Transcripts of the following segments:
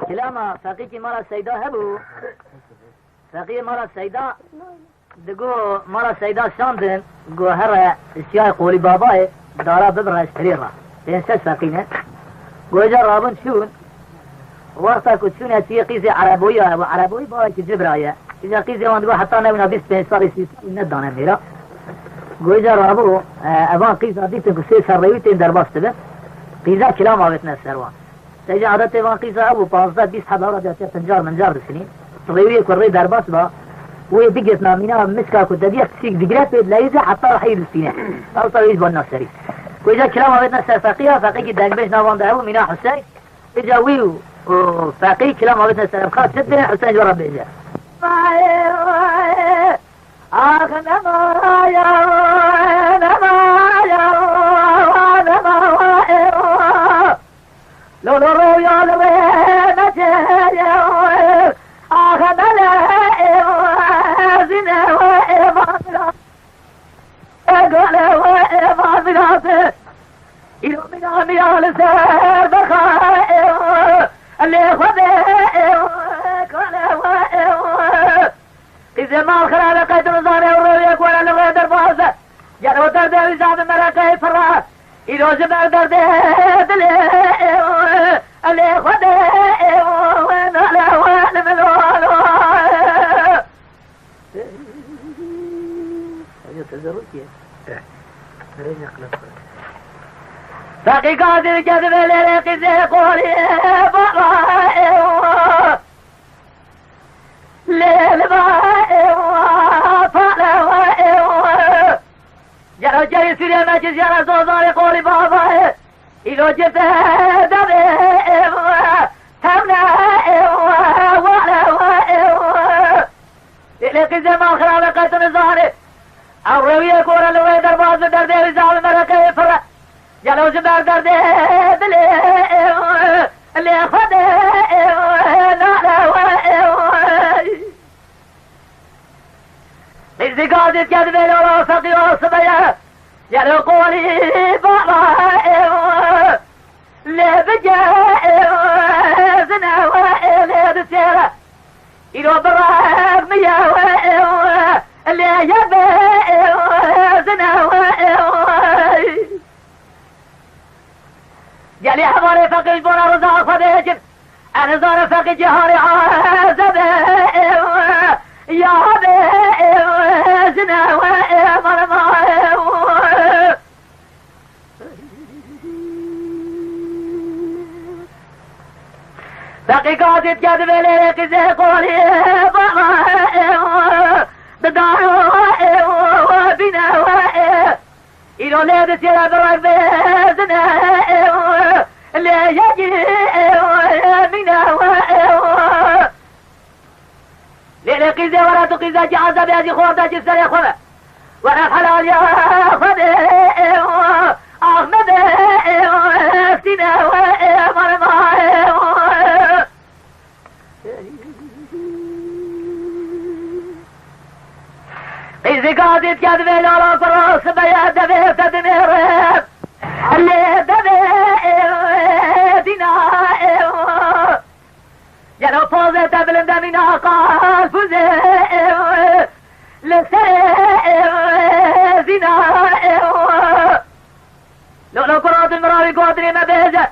كلاما فقيك مرة سيدا هبو فقيه مرة سيدا دقو مرة سيدا شاندن قو هر اشياء قولي باباي دارا ببرا اشتريرا تنسى فقينه قو اجا رابن شون وقتا كنت شون اشياء قيزي عربوية وعربوي باي كجبرايا اجا قيزي وان دقو حتى نبنا بيس بينساري ندانا ميرا قو اجا رابو ابان قيزا ديتن كسي سرويتين درباست به قيزا كلاما بيتنا سروان تجا عادت ابان قيزا ابو 15 20 حدا جاتا تنجار منجار سنين صغيري كوري درباس با ويدقت نامينا مسكا كدبيا سيك دقرات لايزا حتى راح يلسينا او طريق بالنصري وإذا كلام بيتنا فقيه فقيه دانبش نوان دعو مينا حسين اجا ويو فقيه كلام بيتنا سلام خاص سدنا حسين جرب بيجا لو لو يا لو نجي آخذ زنا وإبادنا أقول وإبادنا إلو منا ميال سير بخائر اللي خذير كل وإبادنا إذا ما الخلال قيد نظاري ورويك ولا لغي دربازة جروا دردي وزاد مرقى فرح إلو جبع دردي دلي اللي خذير ونالا ونملوالو باقي قادر كذب ليلك زي قولي بابا ليل بابا فالا جرى جري سوريا ما جزي على زوزاري قولي بابا إلو جبت دبي همنا ولا ليلك زي ما خلال قيت نزاري الروية كورا لوي درباز دردي وزال مرقى فرق جلو جبار دردي دلي اللي خده نالا وإي إذي قادت كذب لولا فقي وصبيا جلو قولي بابا اللي بجا زنا وإلي دسيرة إلو براق ميا وإي اللي يبي زنا جالي حماري فقي بونا رزاق فديجن انا زار فقي جهاري عازبي يا بي زنا مرمى فقي قادت كذب ليك زي قولي بابا بدارو وبنا إلو ليدس يلا برق بيزنا اللي يجي منا ليلة قيزة ورا تقيزة جعزة بيجي خورده جسر يا خورة ورا الحلال يا خورة أحمد سينا ومرمى إذا قادت كذب لولا فراس بيا دبي تدمير اللي دبي دينا جلو فوزة تبلن دمينا قال فوزة لسير زنا لولا قرات المراوي قادري ما بيجة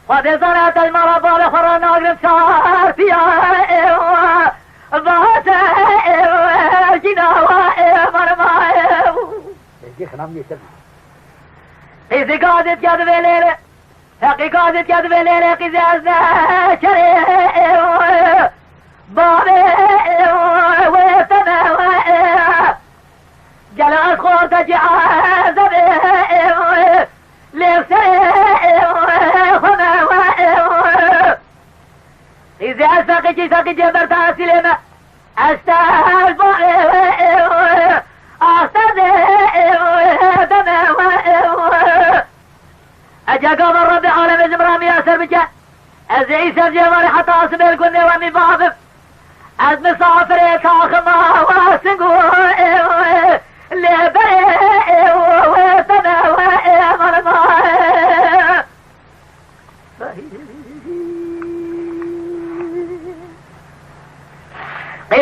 قد زرعت المرا بال خرانا قرب شعر فيها ضغطة جنا مرمى إذا قادت كذب ليلة حقي قادت كذب ليلة قزي أزنا شريع بابي ويفتنا جلع الخور تجعى زبي ليفتنا خنا إذا أسفقي سقي جبرت أسلمة أستاذ بابي أستاذ دم أجا قمر ربي عالم زمرام ياسر بجا أزعي سرجي حتى أصبر كني ومي بعضف از مسافر کاخما و سنگو لبره و سنه و مرماه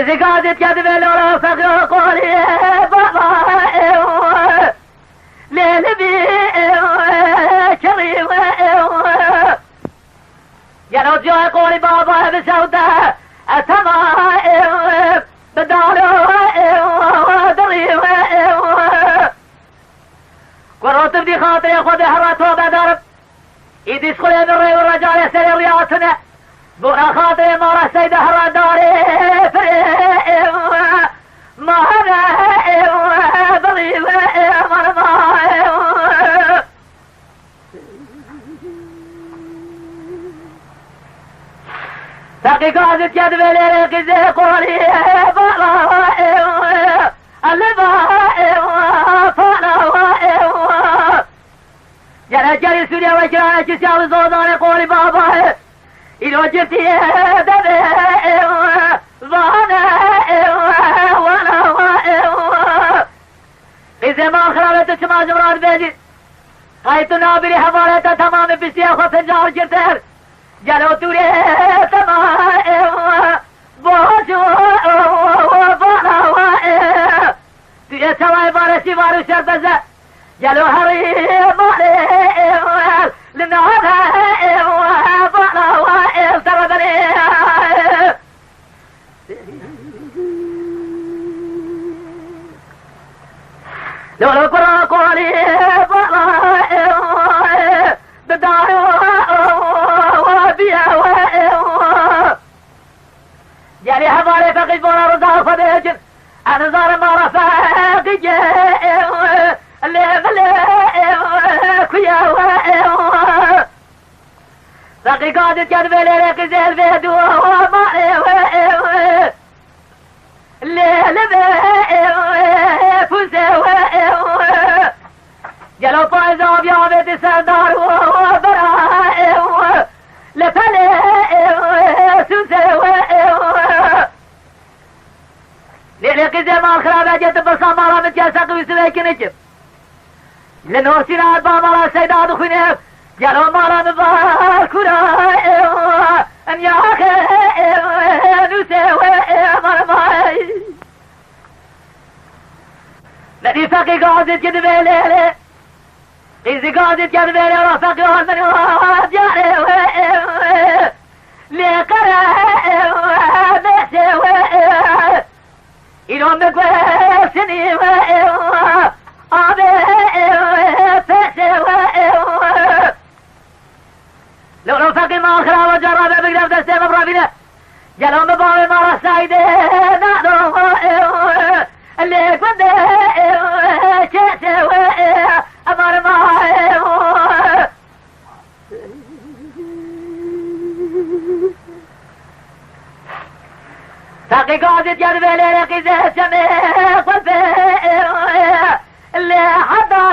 إذا قعدت يد بالورا فقر قولي بابا ليل بي كريم يا لو جاي قولي بابا بسودة أتما بدارو دريم قررت بدي خاطري خذ حرته بدرب يدي سخلي بالري والرجال يسري رياضتنا بونا خاطري مرة سيدة حرة داري فريم ما هنا ضريب مرمى تقي قاعدة يد بليل قزي قولي بلا اللي فلا جرى جري سوريا وجرانا جسيال زودان قولي بابا إلو جتي دبي وانا إذا ما خرابت شما جمرات بيجي حيث نابلي حوالة تمام بسياخ وفنجار جرتر جلو توري تمام بوشو وانا توري سواي بارسي بارو شربزة جلو هري مالي لنعبها وانا وائل تربني لو قرأ قولي بلا بداري وبيع جاري حبالي فقد بولا رضا فبيجن أنا زار ما رفاق اللي كيا فقي قادت كان بلي قزيل بيدو ومالي اللي فوزي جلو فايزة بيا بيت سردار وبراء لفلي سوزي ليلي قزيل ما الخرابة جيت بصام مالا متجاسق ويسوي كنجب لنورسينا أربع مالا سيداد خنيف جلو مالا مبار كراء أن ياخي نسوي مرماي لدي فقي قاعدت كده بليلي إذا قاعدت كده بليلي رفقي ومن وجاري لقراء بسوي إلو مقوى سني لو فقي ما أخرى وجرب بقدر دستي مبرابينه جلو مباوي مرة سايدي نادو اللي كنت شاسوي أمر معي فقي قاعدة جربي ليلي قزي سمي قلبي اللي حضا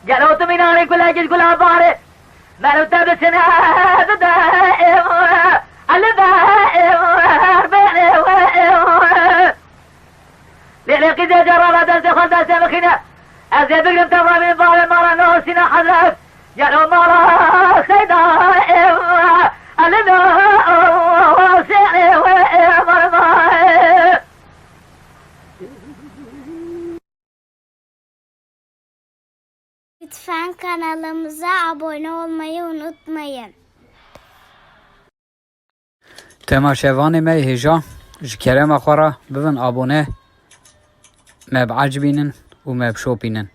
جلو تميناني كل أجل كل أباري مالو تبسنا دائم اللي دائم بيني ليلي قزي جرالة دلسي خلدة سمخينة أزي بقرم تبرا من باري مرة نوسينا حضرت جلو مرة سيدائم اللي نوسيني ومرمائي Lütfen kanalımıza abone olmayı unutmayın. تماشاواني مي هجا جكرم أخورا ببن أبونه ما بعجبينن وما بشوبينن